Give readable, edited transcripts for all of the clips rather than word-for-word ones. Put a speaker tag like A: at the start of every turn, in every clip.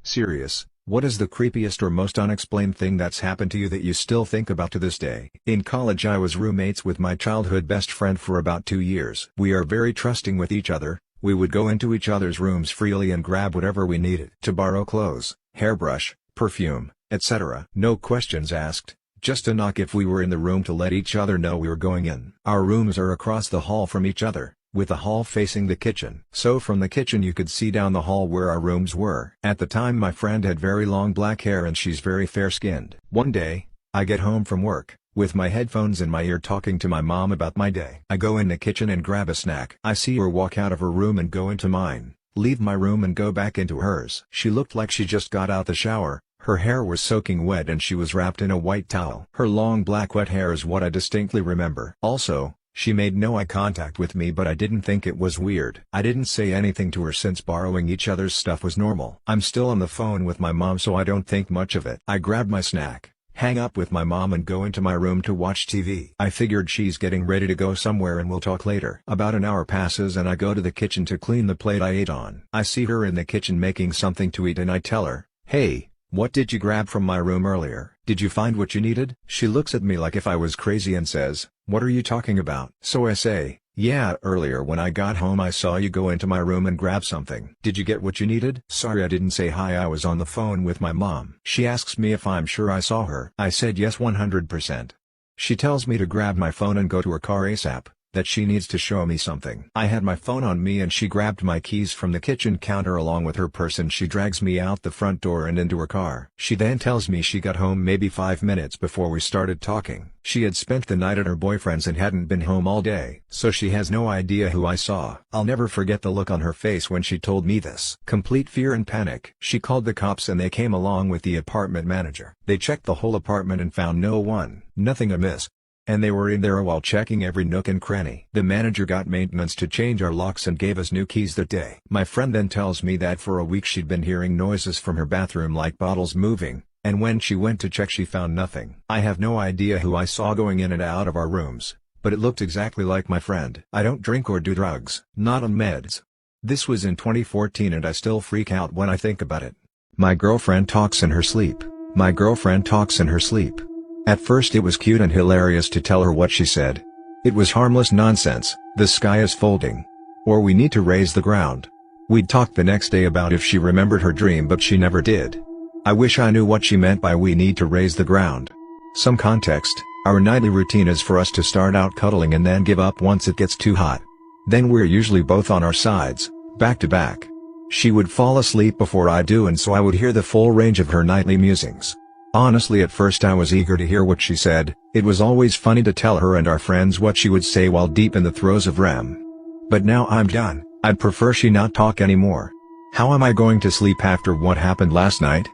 A: Serious, what is the creepiest or most unexplained thing that's happened to you that you still think about to this day? In college I was roommates with my childhood best friend for about 2 years. We are very trusting with each other. We would go into each other's rooms freely and grab whatever we needed. To borrow clothes, hairbrush, perfume, etc. No questions asked, just a knock if we were in the room to let each other know we were going in. Our rooms are across the hall from each other, with the hall facing the kitchen. So from the kitchen you could see down the hall where our rooms were. At the time my friend had very long black hair and she's very fair-skinned. One day, I get home from work, with my headphones in my ear talking to my mom about my day. I go in the kitchen and grab a snack. I see her walk out of her room and go into mine, leave my room and go back into hers. She looked like she just got out the shower, her hair was soaking wet and she was wrapped in a white towel. Her long black wet hair is what I distinctly remember. Also, she made no eye contact with me but I didn't think it was weird. I didn't say anything to her since borrowing each other's stuff was normal. I'm still on the phone with my mom so I don't think much of it. I grab my snack, hang up with my mom and go into my room to watch TV. I figured she's getting ready to go somewhere and we'll talk later. About an hour passes and I go to the kitchen to clean the plate I ate on. I see her in the kitchen making something to eat and I tell her, "Hey, what did you grab from my room earlier? Did you find what you needed?" She looks at me like if I was crazy and says, "What are you talking about?" So I say, "Yeah, earlier when I got home I saw you go into my room and grab something. Did you get what you needed?" Sorry I didn't say hi, I was on the phone with my mom. She asks me if I'm sure I saw her. I said yes 100%. She tells me to grab my phone and go to her car ASAP, that she needs to show me something. I had my phone on me and she grabbed my keys from the kitchen counter along with her purse and she drags me out the front door and into her car. She then tells me she got home maybe 5 minutes before we started talking. She had spent the night at her boyfriend's and hadn't been home all day, so she has no idea who I saw. I'll never forget the look on her face when she told me this. Complete fear and panic. She called the cops and they came along with the apartment manager. They checked the whole apartment and found nothing amiss. And they were in there while checking every nook and cranny. The manager got maintenance to change our locks and gave us new keys that day. My friend then tells me that for a week she'd been hearing noises from her bathroom like bottles moving, and when she went to check she found nothing. I have no idea who I saw going in and out of our rooms, but it looked exactly like my friend. I don't drink or do drugs, not on meds. This was in 2014 and I still freak out when I think about it. My girlfriend talks in her sleep. My girlfriend talks in her sleep. At first it was cute and hilarious to tell her what she said. It was harmless nonsense, "The sky is folding," or "We need to raise the ground." We'd talk the next day about if she remembered her dream but she never did. I wish I knew what she meant by "we need to raise the ground." Some context: our nightly routine is for us to start out cuddling and then give up once it gets too hot. Then we're usually both on our sides, back to back. She would fall asleep before I do and so I would hear the full range of her nightly musings. Honestly at first I was eager to hear what she said. It was always funny to tell her and our friends what she would say while deep in the throes of REM. But now I'm done. I'd prefer she not talk anymore. How am I going to sleep after what happened last night?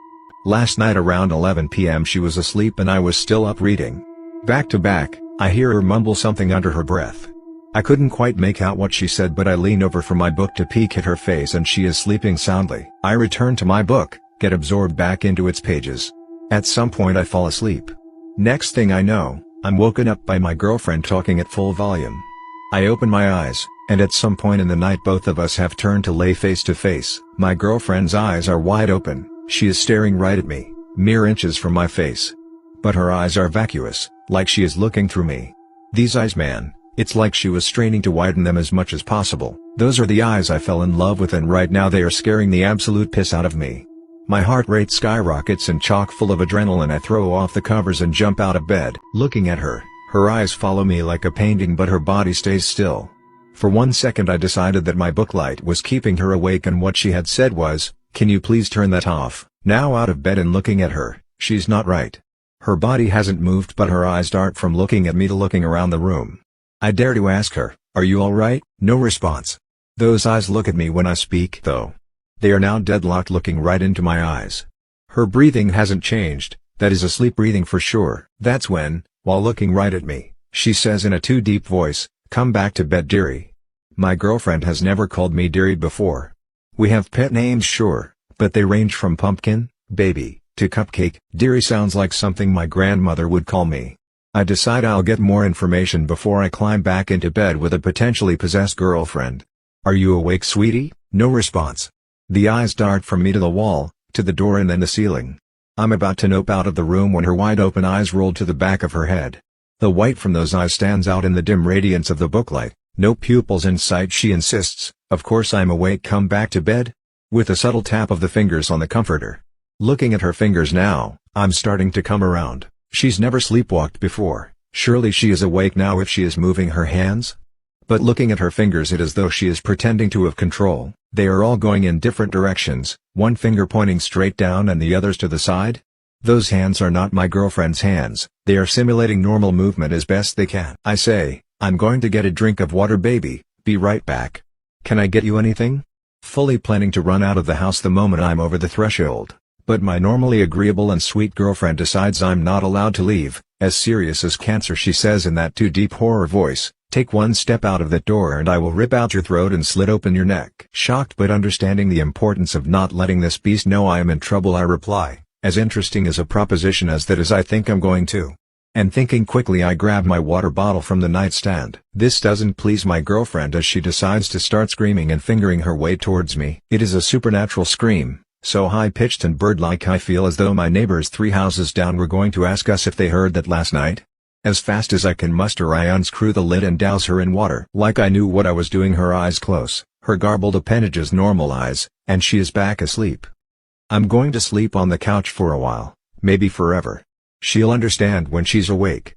A: Last night around 11 p.m. she was asleep and I was still up reading. Back to back, I hear her mumble something under her breath. I couldn't quite make out what she said but I lean over from my book to peek at her face and she is sleeping soundly. I return to my book, get absorbed back into its pages. At some point I fall asleep. Next thing I know, I'm woken up by my girlfriend talking at full volume. I open my eyes, and at some point in the night both of us have turned to lay face to face. My girlfriend's eyes are wide open, she is staring right at me, mere inches from my face. But her eyes are vacuous, like she is looking through me. These eyes, man, it's like she was straining to widen them as much as possible. Those are the eyes I fell in love with and right now they are scaring the absolute piss out of me. My heart rate skyrockets and chock full of adrenaline I throw off the covers and jump out of bed. Looking at her, her eyes follow me like a painting but her body stays still. For 1 second I decided that my book light was keeping her awake and what she had said was, "Can you please turn that off?" Now out of bed and looking at her, she's not right. Her body hasn't moved but her eyes dart from looking at me to looking around the room. I dare to ask her, "Are you alright?" No response. Those eyes look at me when I speak though. They are now deadlocked looking right into my eyes. Her breathing hasn't changed, that is a sleep breathing for sure. That's when, while looking right at me, she says in a too deep voice, "Come back to bed dearie." My girlfriend has never called me dearie before. We have pet names sure, but they range from pumpkin, baby, to cupcake. Dearie sounds like something my grandmother would call me. I decide I'll get more information before I climb back into bed with a potentially possessed girlfriend. "Are you awake, sweetie?" No response. The eyes dart from me to the wall, to the door and then the ceiling. I'm about to nope out of the room when her wide-open eyes rolled to the back of her head. The white from those eyes stands out in the dim radiance of the booklight. No pupils in sight, she insists. Of course I'm awake. Come back to bed? With a subtle tap of the fingers on the comforter. Looking at her fingers now, I'm starting to come around. She's never sleepwalked before. Surely she is awake now if she is moving her hands? But looking at her fingers, it is as though she is pretending to have control. They are all going in different directions, one finger pointing straight down and the others to the side. Those hands are not my girlfriend's hands. They are simulating normal movement as best they can. I say, I'm going to get a drink of water, baby. Be right back. Can I get you anything? Fully planning to run out of the house the moment I'm over the threshold. But my normally agreeable and sweet girlfriend decides I'm not allowed to leave. As serious as cancer, she says in that too deep horror voice, take one step out of that door and I will rip out your throat and slit open your neck. Shocked but understanding the importance of not letting this beast know I am in trouble, I reply, as interesting as a proposition as that is, I think I'm going to. And thinking quickly, I grab my water bottle from the nightstand. This doesn't please my girlfriend as she decides to start screaming and fingering her way towards me. It is a supernatural scream, so high-pitched and bird-like I feel as though my neighbors 3 houses down were going to ask us if they heard that last night. As fast as I can muster, I unscrew the lid and douse her in water. Like I knew what I was doing, her eyes close, her garbled appendages normalize, and she is back asleep. I'm going to sleep on the couch for a while, maybe forever. She'll understand when she's awake.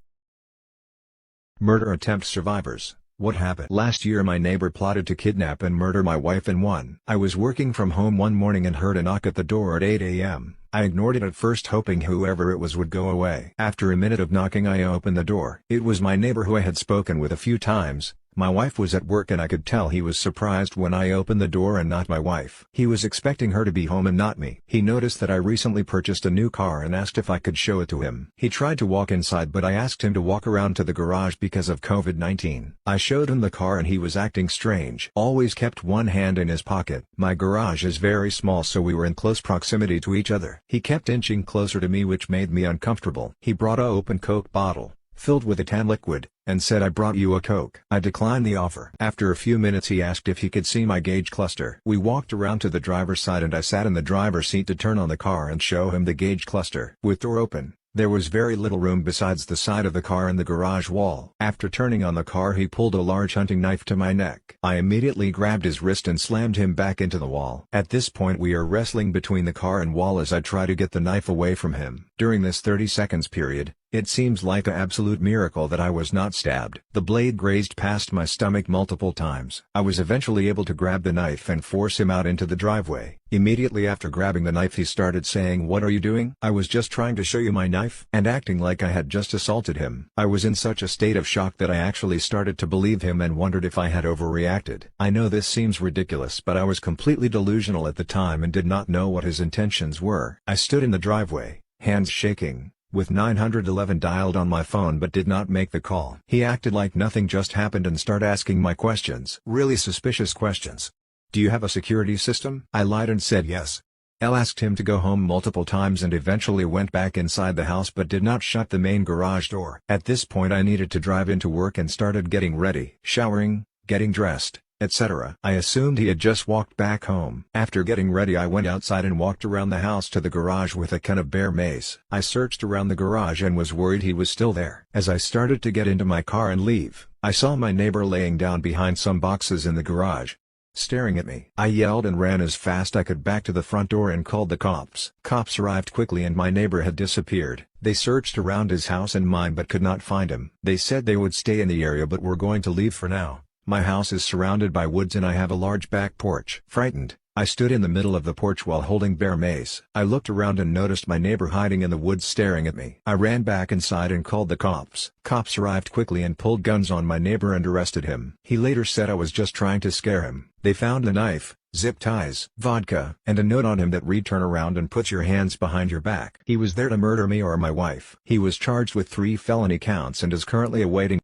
A: Murder attempt survivors. What happened? Last year my neighbor plotted to kidnap and murder my wife in one. I was working from home one morning and heard a knock at the door at 8 a.m. I ignored it at first, hoping whoever it was would go away. After a minute of knocking, I opened the door. It was my neighbor who I had spoken with a few times. My wife was at work and I could tell he was surprised when I opened the door and not my wife. He was expecting her to be home and not me. He noticed that I recently purchased a new car and asked if I could show it to him. He tried to walk inside, but I asked him to walk around to the garage because of COVID-19. I showed him the car and he was acting strange. Always kept one hand in his pocket. My garage is very small, so we were in close proximity to each other. He kept inching closer to me, which made me uncomfortable. He brought an open Coke bottle, filled with a tan liquid, and said, I brought you a Coke. I declined the offer. After a few minutes he asked if he could see my gauge cluster. We walked around to the driver's side and I sat in the driver's seat to turn on the car and show him the gauge cluster. With door open, there was very little room besides the side of the car and the garage wall. After turning on the car, he pulled a large hunting knife to my neck. I immediately grabbed his wrist and slammed him back into the wall. At this point we are wrestling between the car and wall as I try to get the knife away from him. During this 30 seconds period, it seems like an absolute miracle that I was not stabbed. The blade grazed past my stomach multiple times. I was eventually able to grab the knife and force him out into the driveway. Immediately after grabbing the knife, he started saying, "What are you doing?" "I was just trying to show you my knife," and acting like I had just assaulted him. I was in such a state of shock that I actually started to believe him and wondered if I had overreacted. I know this seems ridiculous, but I was completely delusional at the time and did not know what his intentions were. I stood in the driveway, hands shaking, with 911 dialed on my phone but did not make the call. He acted like nothing just happened and started asking my questions. Really suspicious questions. "Do you have a security system?" I lied and said yes. L asked him to go home multiple times and eventually went back inside the house but did not shut the main garage door. At this point I needed to drive into work and started getting ready, showering, getting dressed, etc. I assumed he had just walked back home. After getting ready, I went outside and walked around the house to the garage with a can of bear mace. I searched around the garage and was worried he was still there. As I started to get into my car and leave, I saw my neighbor laying down behind some boxes in the garage, staring at me. I yelled and ran as fast I could back to the front door and called the cops. Cops arrived quickly and my neighbor had disappeared. They searched around his house and mine but could not find him. They said they would stay in the area but were going to leave for now. My house is surrounded by woods and I have a large back porch. Frightened, I stood in the middle of the porch while holding bear mace. I looked around and noticed my neighbor hiding in the woods staring at me. I ran back inside and called the cops. Cops arrived quickly and pulled guns on my neighbor and arrested him. He later said I was just trying to scare him. They found a knife, zip ties, vodka, and a note on him that read, "Turn around and put your hands behind your back." He was there to murder me or my wife. He was charged with 3 felony counts and is currently awaiting